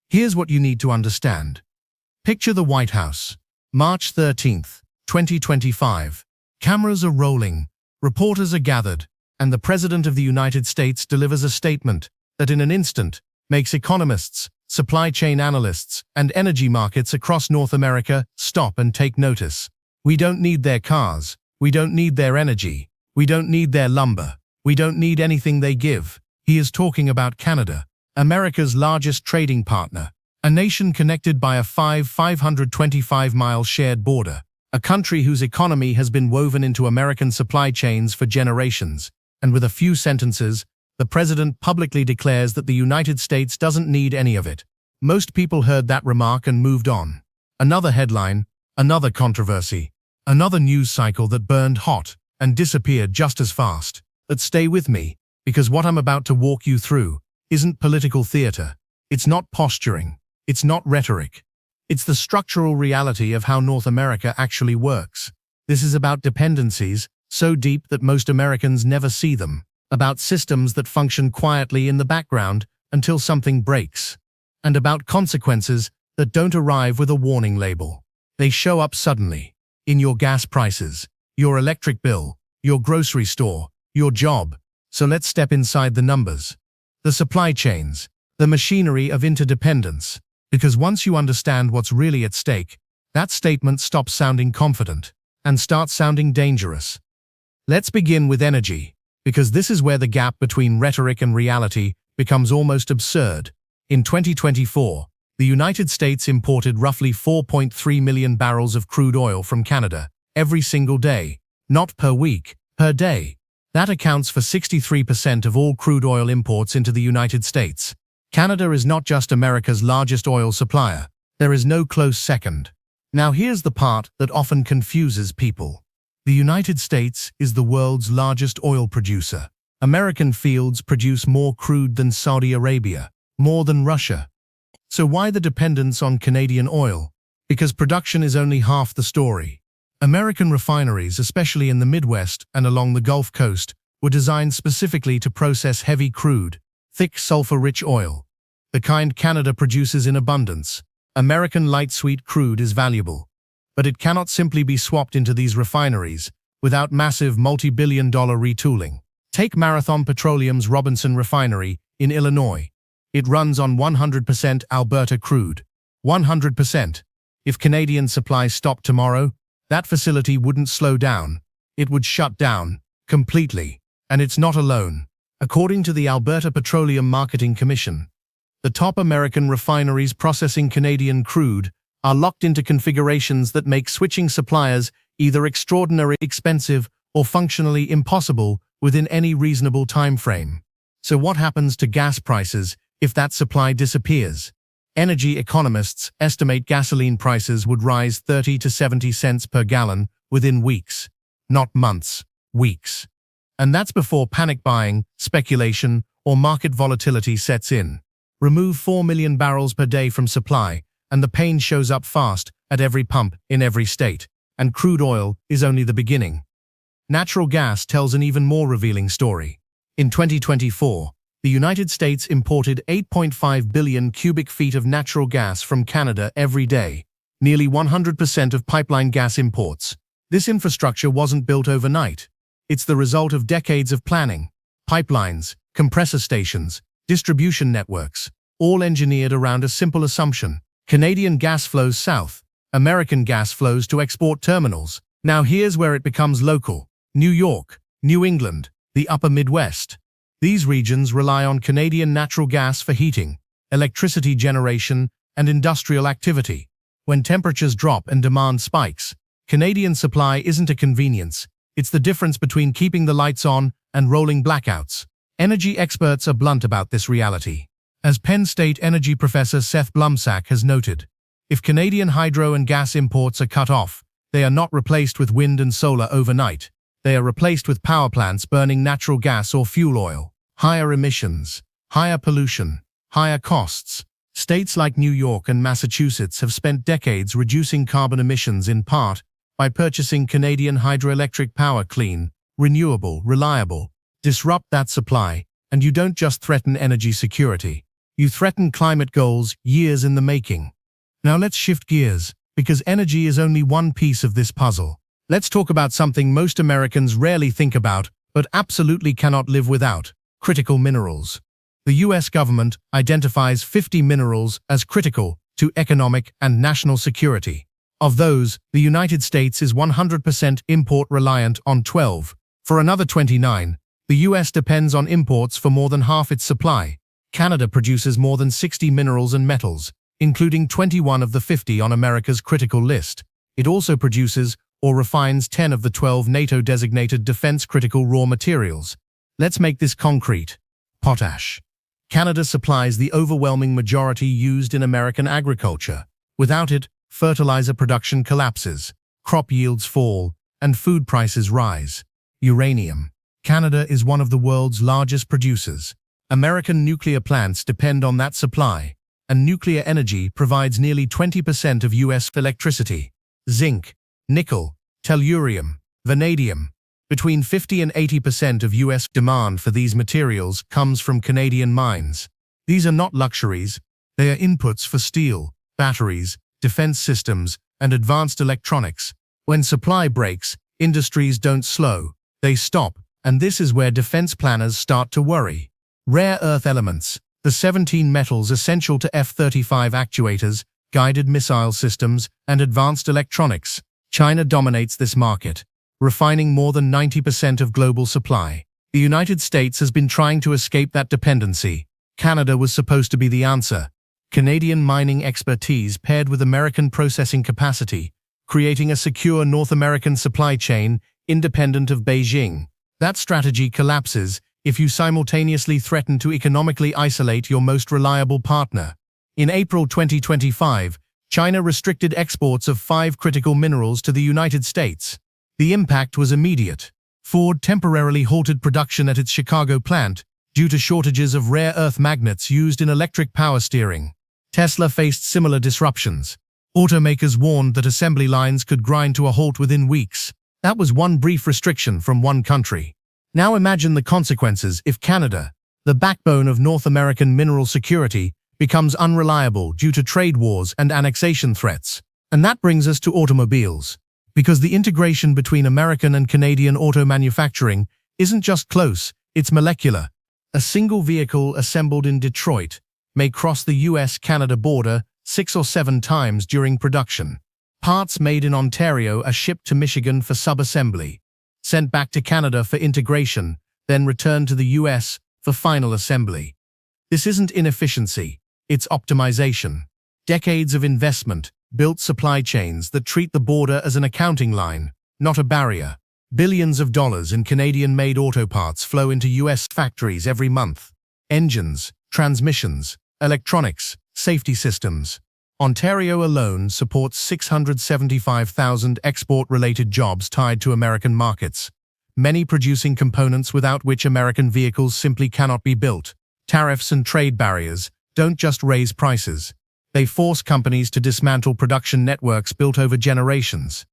Here's what you need to understand. Picture the White House. March 13th, 2025. Cameras are rolling, reporters are gathered, and the President of the United States delivers a statement that in an instant makes economists, supply chain analysts, and energy markets across North America stop and take notice. We don't need their cars. We don't need their energy. We don't need their lumber. We don't need anything they give. He is talking about Canada, America's largest trading partner, a nation connected by a 525-mile shared border, a country whose economy has been woven into American supply chains for generations. And with a few sentences, the president publicly declares that the United States doesn't need any of it. Most people heard that remark and moved on. Another headline, another controversy, another news cycle that burned hot and disappeared just as fast. But stay with me, because what I'm about to walk you through isn't political theater. It's not posturing. It's not rhetoric. It's the structural reality of how North America actually works. This is about dependencies so deep that most Americans never see them, about systems that function quietly in the background until something breaks, and about consequences that don't arrive with a warning label. They show up suddenly, in your gas prices, your electric bill, your grocery store, your job. So let's step inside the numbers. The supply chains, the machinery of interdependence. Because once you understand what's really at stake, that statement stops sounding confident and starts sounding dangerous. Let's begin with energy, because this is where the gap between rhetoric and reality becomes almost absurd. In 2024, the United States imported roughly 4.3 million barrels of crude oil from Canada every single day, not per week, per day. That accounts for 63% of all crude oil imports into the United States. Canada is not just America's largest oil supplier. There is no close second. Now here's the part that often confuses people. The United States is the world's largest oil producer. American fields produce more crude than Saudi Arabia, more than Russia. So why the dependence on Canadian oil? Because production is only half the story. American refineries, especially in the Midwest and along the Gulf Coast, were designed specifically to process heavy crude, thick sulfur-rich oil, the kind Canada produces in abundance. American light-sweet crude is valuable, but it cannot simply be swapped into these refineries without massive multi-billion-dollar retooling. Take Marathon Petroleum's Robinson Refinery in Illinois. It runs on 100% Alberta crude. 100%. If Canadian supply stopped tomorrow, that facility wouldn't slow down. It would shut down completely. And it's not alone. According to the Alberta Petroleum Marketing Commission, the top American refineries processing Canadian crude are locked into configurations that make switching suppliers either extraordinarily expensive or functionally impossible within any reasonable time frame. So what happens to gas prices if that supply disappears? Energy economists estimate gasoline prices would rise 30 to 70 cents per gallon within weeks, not months, weeks. And that's before panic buying, speculation, or market volatility sets in. Remove 4 million barrels per day from supply, and the pain shows up fast at every pump in every state. And crude oil is only the beginning. Natural gas tells an even more revealing story. In 2024, the United States imported 8.5 billion cubic feet of natural gas from Canada every day, nearly 100% of pipeline gas imports. This infrastructure wasn't built overnight. It's the result of decades of planning. Pipelines, compressor stations, distribution networks, all engineered around a simple assumption. Canadian gas flows south. American gas flows to export terminals. Now here's where it becomes local. New York, New England, the upper Midwest. These regions rely on Canadian natural gas for heating, electricity generation, and industrial activity. When temperatures drop and demand spikes, Canadian supply isn't a convenience. It's the difference between keeping the lights on and rolling blackouts. Energy experts are blunt about this reality. As Penn State energy professor Seth Blumsack has noted, if Canadian hydro and gas imports are cut off, they are not replaced with wind and solar overnight. They are replaced with power plants burning natural gas or fuel oil. Higher emissions, higher pollution, higher costs. States like New York and Massachusetts have spent decades reducing carbon emissions in part by purchasing Canadian hydroelectric power. Clean, renewable, reliable. Disrupt that supply, and you don't just threaten energy security. You threaten climate goals years in the making. Now let's shift gears, because energy is only one piece of this puzzle. Let's talk about something most Americans rarely think about, but absolutely cannot live without: critical minerals. The US government identifies 50 minerals as critical to economic and national security. Of those, the United States is 100% import-reliant on 12. For another 29, the US depends on imports for more than half its supply. Canada produces more than 60 minerals and metals, including 21 of the 50 on America's critical list. It also produces or refines 10 of the 12 NATO-designated defense-critical raw materials. Let's make this concrete. Potash. Canada supplies the overwhelming majority used in American agriculture. Without it, fertilizer production collapses, crop yields fall, and food prices rise. Uranium. Canada is one of the world's largest producers. American nuclear plants depend on that supply, and nuclear energy provides nearly 20% of US electricity. Zinc, nickel, tellurium, vanadium. Between 50 and 80% of US demand for these materials comes from Canadian mines. These are not luxuries, they are inputs for steel, batteries, defense systems, and advanced electronics. When supply breaks, industries don't slow, they stop, and this is where defense planners start to worry. Rare earth elements, the 17 metals essential to F-35 actuators, guided missile systems, and advanced electronics. China dominates this market, refining more than 90% of global supply. The United States has been trying to escape that dependency. Canada was supposed to be the answer. Canadian mining expertise paired with American processing capacity, creating a secure North American supply chain independent of Beijing. That strategy collapses if you simultaneously threaten to economically isolate your most reliable partner. In April 2025, China restricted exports of 5 critical minerals to the United States. The impact was immediate. Ford temporarily halted production at its Chicago plant due to shortages of rare earth magnets used in electric power steering. Tesla faced similar disruptions. Automakers warned that assembly lines could grind to a halt within weeks. That was one brief restriction from one country. Now imagine the consequences if Canada, the backbone of North American mineral security, becomes unreliable due to trade wars and annexation threats. And that brings us to automobiles. Because the integration between American and Canadian auto manufacturing isn't just close, it's molecular. A single vehicle assembled in Detroit may cross the US-Canada border 6 or 7 times during production. Parts made in Ontario are shipped to Michigan for sub-assembly, sent back to Canada for integration, then returned to the US for final assembly. This isn't inefficiency, it's optimization. Decades of investment built supply chains that treat the border as an accounting line, not a barrier. Billions of dollars in Canadian-made auto parts flow into US factories every month. Engines, transmissions, electronics, safety systems. Ontario alone supports 675,000 export-related jobs tied to American markets, many producing components without which American vehicles simply cannot be built. Tariffs and trade barriers don't just raise prices. They force companies to dismantle production networks built over generations.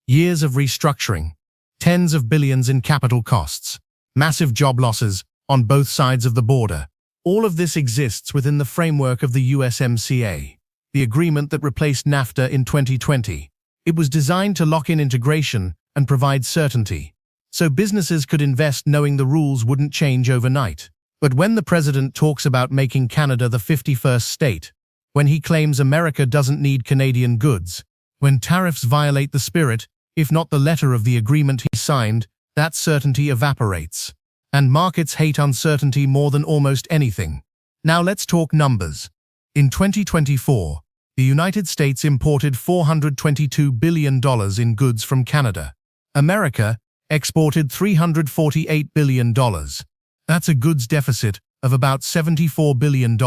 Years of restructuring, tens of billions in capital costs, massive job losses on both sides of the border. All of this exists within the framework of the USMCA, the agreement that replaced NAFTA in 2020. It was designed to lock in integration and provide certainty, so businesses could invest knowing the rules wouldn't change overnight. But when the president talks about making Canada the 51st state, when he claims America doesn't need Canadian goods, when tariffs violate the spirit, if not the letter of the agreement he signed, that certainty evaporates. And markets hate uncertainty more than almost anything. Now let's talk numbers. In 2024, the United States imported $422 billion in goods from Canada. America exported $348 billion. That's a goods deficit of about $74 billion.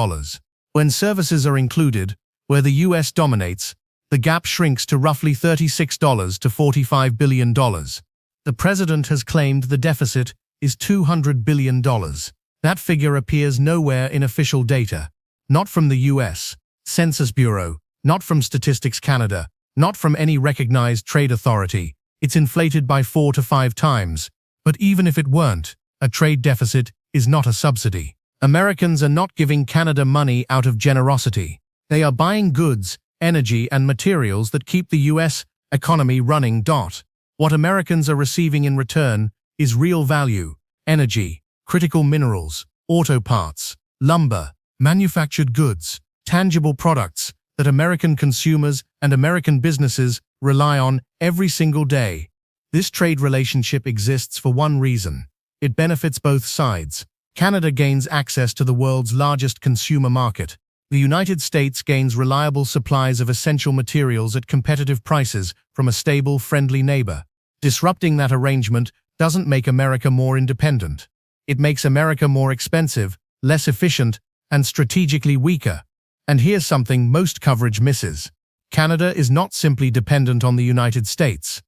When services are included, where the US dominates, the gap shrinks to roughly $36 to $45 billion. The president has claimed the deficit is $200 billion. That figure appears nowhere in official data. Not from the US Census Bureau, not from Statistics Canada, not from any recognized trade authority. It's inflated by 4 to 5 times. But even if it weren't, a trade deficit is not a subsidy. Americans are not giving Canada money out of generosity. They are buying goods, energy, and materials that keep the US economy running. What Americans are receiving in return is real value, energy, critical minerals, auto parts, lumber, manufactured goods, tangible products that American consumers and American businesses rely on every single day. This trade relationship exists for one reason. It benefits both sides. Canada gains access to the world's largest consumer market. The United States gains reliable supplies of essential materials at competitive prices from a stable, friendly neighbor. Disrupting that arrangement doesn't make America more independent. It makes America more expensive, less efficient, and strategically weaker. And here's something most coverage misses. Canada is not simply dependent on the United States.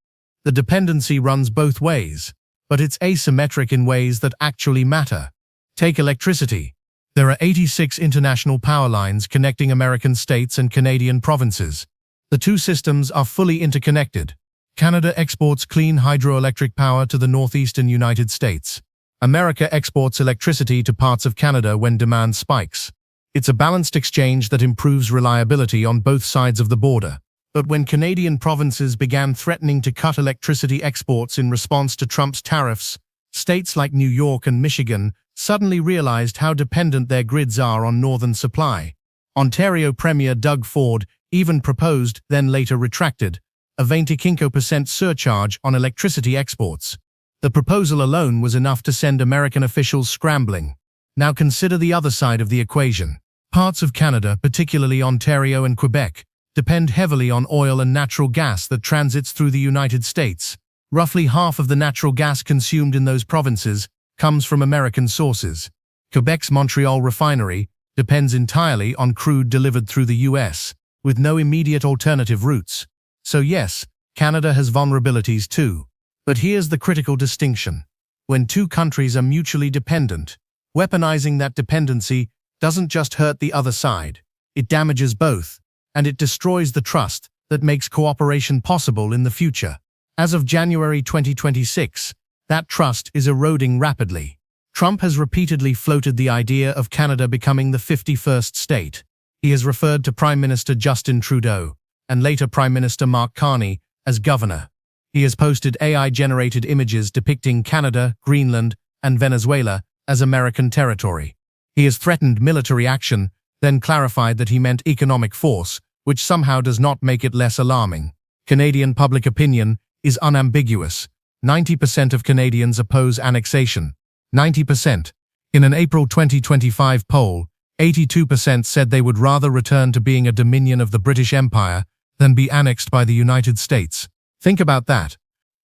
The dependency runs both ways, but it's asymmetric in ways that actually matter. Take electricity. There are 86 international power lines connecting American states and Canadian provinces. The two systems are fully interconnected. Canada exports clean hydroelectric power to the northeastern United States. America exports electricity to parts of Canada when demand spikes. It's a balanced exchange that improves reliability on both sides of the border. But when Canadian provinces began threatening to cut electricity exports in response to Trump's tariffs, states like New York and Michigan suddenly realized how dependent their grids are on northern supply. Ontario Premier Doug Ford even proposed, then later retracted, a 25% surcharge on electricity exports. The proposal alone was enough to send American officials scrambling. Now consider the other side of the equation. Parts of Canada, particularly Ontario and Quebec, depend heavily on oil and natural gas that transits through the United States. Roughly half of the natural gas consumed in those provinces comes from American sources. Quebec's Montreal refinery depends entirely on crude delivered through the US, with no immediate alternative routes. So yes, Canada has vulnerabilities too. But here's the critical distinction. When two countries are mutually dependent, weaponizing that dependency doesn't just hurt the other side. It damages both, and it destroys the trust that makes cooperation possible in the future. As of January 2026, that trust is eroding rapidly. Trump has repeatedly floated the idea of Canada becoming the 51st state. He has referred to Prime Minister Justin Trudeau, and later Prime Minister Mark Carney, as governor. He has posted AI-generated images depicting Canada, Greenland, and Venezuela as American territory. He has threatened military action, then clarified that he meant economic force, which somehow does not make it less alarming. Canadian public opinion is unambiguous. 90% of Canadians oppose annexation. 90%. In an April 2025 poll, 82% said they would rather return to being a dominion of the British Empire than be annexed by the United States. Think about that.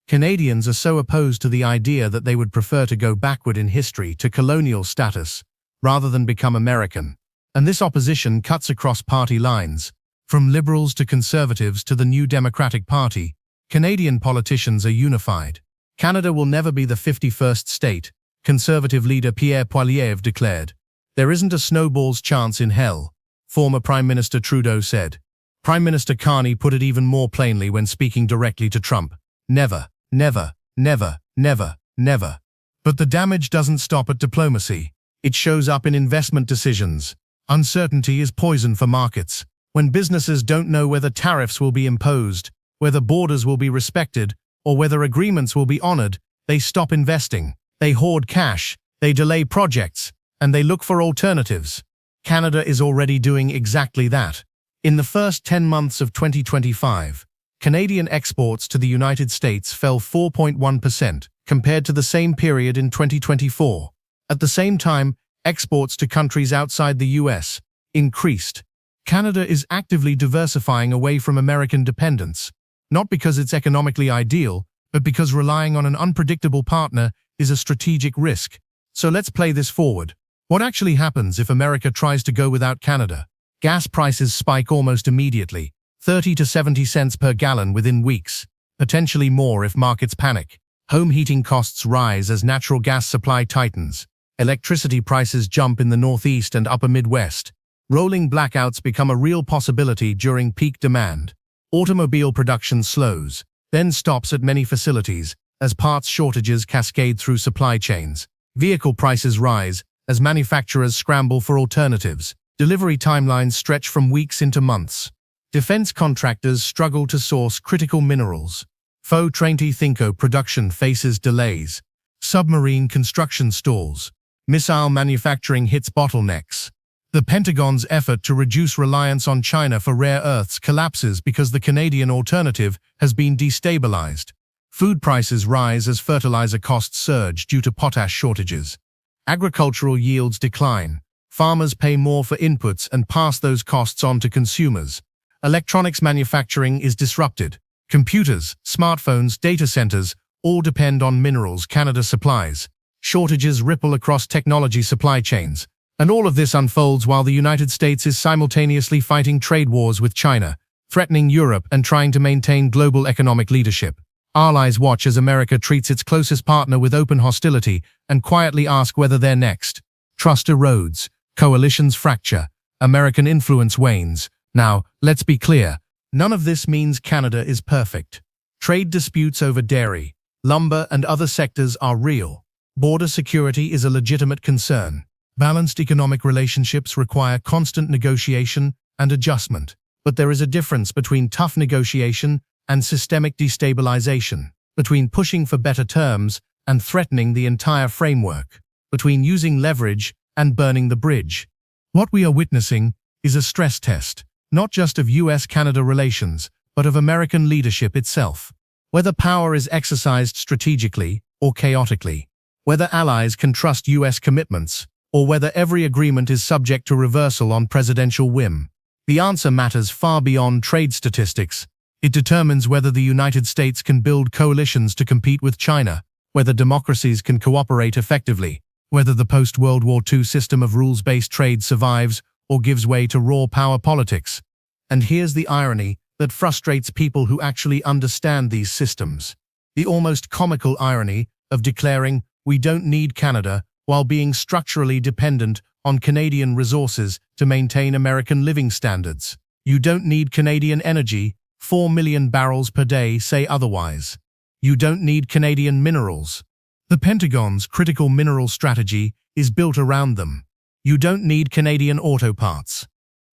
Canadians are so opposed to the idea that they would prefer to go backward in history to colonial status rather than become American. And this opposition cuts across party lines. From liberals to conservatives to the New Democratic Party, Canadian politicians are unified. Canada will never be the 51st state, Conservative leader Pierre Poilievre declared. There isn't a snowball's chance in hell, former Prime Minister Trudeau said. Prime Minister Carney put it even more plainly when speaking directly to Trump. Never, never, never, never, never. But the damage doesn't stop at diplomacy. It shows up in investment decisions. Uncertainty is poison for markets. When businesses don't know whether tariffs will be imposed, whether borders will be respected, or whether agreements will be honored, they stop investing. They hoard cash, they delay projects, and they look for alternatives. Canada is already doing exactly that. In the first 10 months of 2025, Canadian exports to the United States fell 4.1% compared to the same period in 2024. At the same time, exports to countries outside the US increased. Canada is actively diversifying away from American dependence, not because it's economically ideal, but because relying on an unpredictable partner is a strategic risk. So let's play this forward. What actually happens if America tries to go without Canada? Gas prices spike almost immediately, 30 to 70 cents per gallon within weeks, potentially more if markets panic. Home heating costs rise as natural gas supply tightens. Electricity prices jump in the Northeast and Upper Midwest. Rolling blackouts become a real possibility during peak demand. Automobile production slows, then stops at many facilities as parts shortages cascade through supply chains. Vehicle prices rise as manufacturers scramble for alternatives. Delivery timelines stretch from weeks into months. Defense contractors struggle to source critical minerals. Faux-train-Thinko production faces delays. Submarine construction stalls. Missile manufacturing hits bottlenecks. The Pentagon's effort to reduce reliance on China for rare earths collapses because the Canadian alternative has been destabilized. Food prices rise as fertilizer costs surge due to potash shortages. Agricultural yields decline. Farmers pay more for inputs and pass those costs on to consumers. Electronics manufacturing is disrupted. Computers, smartphones, data centers all depend on minerals Canada supplies. Shortages ripple across technology supply chains. And all of this unfolds while the United States is simultaneously fighting trade wars with China, threatening Europe and trying to maintain global economic leadership. Allies watch as America treats its closest partner with open hostility and quietly ask whether they're next. Trust erodes. Coalitions fracture. American influence wanes. Now, let's be clear. None of this means Canada is perfect. Trade disputes over dairy, lumber, and other sectors are real. Border security is a legitimate concern. Balanced economic relationships require constant negotiation and adjustment. But there is a difference between tough negotiation and systemic destabilization, between pushing for better terms and threatening the entire framework, between using leverage and burning the bridge. What we are witnessing is a stress test, not just of US-Canada relations, but of American leadership itself. Whether power is exercised strategically or chaotically, whether allies can trust US commitments, or whether every agreement is subject to reversal on presidential whim. The answer matters far beyond trade statistics. It determines whether the United States can build coalitions to compete with China, whether democracies can cooperate effectively, whether the post-World War II system of rules-based trade survives or gives way to raw power politics. And here's the irony that frustrates people who actually understand these systems. The almost comical irony of declaring, "We don't need Canada," while being structurally dependent on Canadian resources to maintain American living standards. You don't need Canadian energy, 4 million barrels per day say otherwise. You don't need Canadian minerals. The Pentagon's critical mineral strategy is built around them. You don't need Canadian auto parts.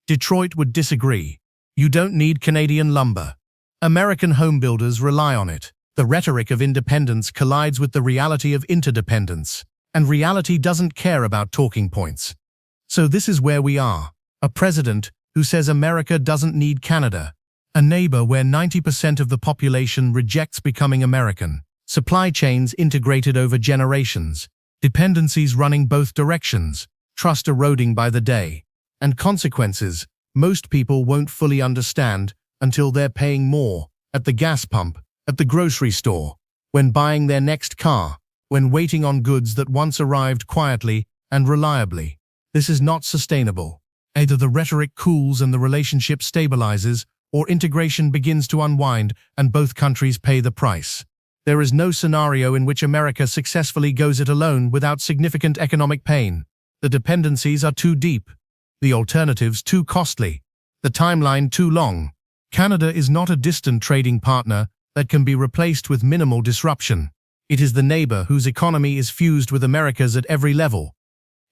Detroit would disagree. You don't need Canadian lumber. American homebuilders rely on it. The rhetoric of independence collides with the reality of interdependence. And reality doesn't care about talking points. So this is where we are. A president who says America doesn't need Canada. A neighbor where 90% of the population rejects becoming American. Supply chains integrated over generations. Dependencies running both directions. Trust eroding by the day. And consequences most people won't fully understand until they're paying more at the gas pump, at the grocery store, when buying their next car, when waiting on goods that once arrived quietly and reliably. This is not sustainable. Either the rhetoric cools and the relationship stabilizes, or integration begins to unwind and both countries pay the price. There is no scenario in which America successfully goes it alone without significant economic pain. The dependencies are too deep. The alternatives too costly. The timeline too long. Canada is not a distant trading partner that can be replaced with minimal disruption. It is the neighbor whose economy is fused with America's at every level.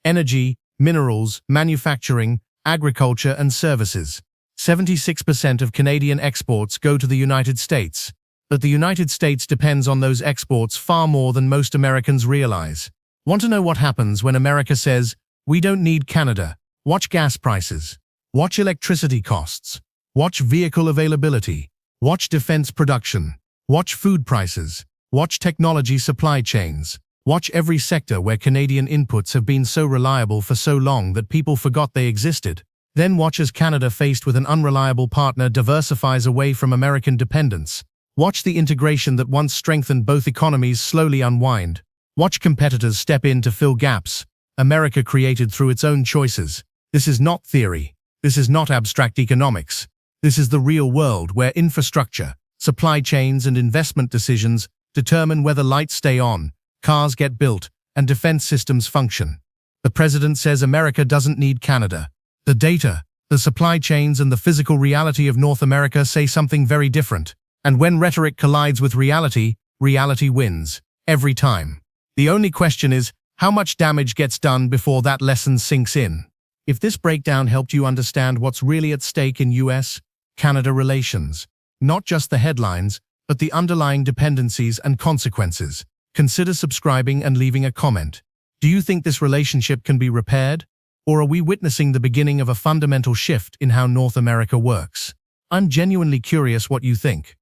Energy, minerals, manufacturing, agriculture, and services. 76% of Canadian exports go to the United States. But the United States depends on those exports far more than most Americans realize. Want to know what happens when America says, "We don't need Canada"? Watch gas prices. Watch electricity costs. Watch vehicle availability. Watch defense production. Watch food prices. Watch technology supply chains. Watch every sector where Canadian inputs have been so reliable for so long that people forgot they existed. Then watch as Canada, faced with an unreliable partner, diversifies away from American dependence. Watch the integration that once strengthened both economies slowly unwind. Watch competitors step in to fill gaps America created through its own choices. This is not theory. This is not abstract economics. This is the real world where infrastructure, supply chains, and investment decisions determine whether lights stay on, cars get built, and defense systems function. The president says America doesn't need Canada. The data, the supply chains, and the physical reality of North America say something very different. And when rhetoric collides with reality, reality wins. Every time. The only question is, How much damage gets done before that lesson sinks in? If this breakdown helped you understand what's really at stake in US-Canada relations, not just the headlines, but the underlying dependencies and consequences, consider subscribing and leaving a comment. Do you think this relationship can be repaired? Or are we witnessing the beginning of a fundamental shift in how North America works? I'm genuinely curious what you think.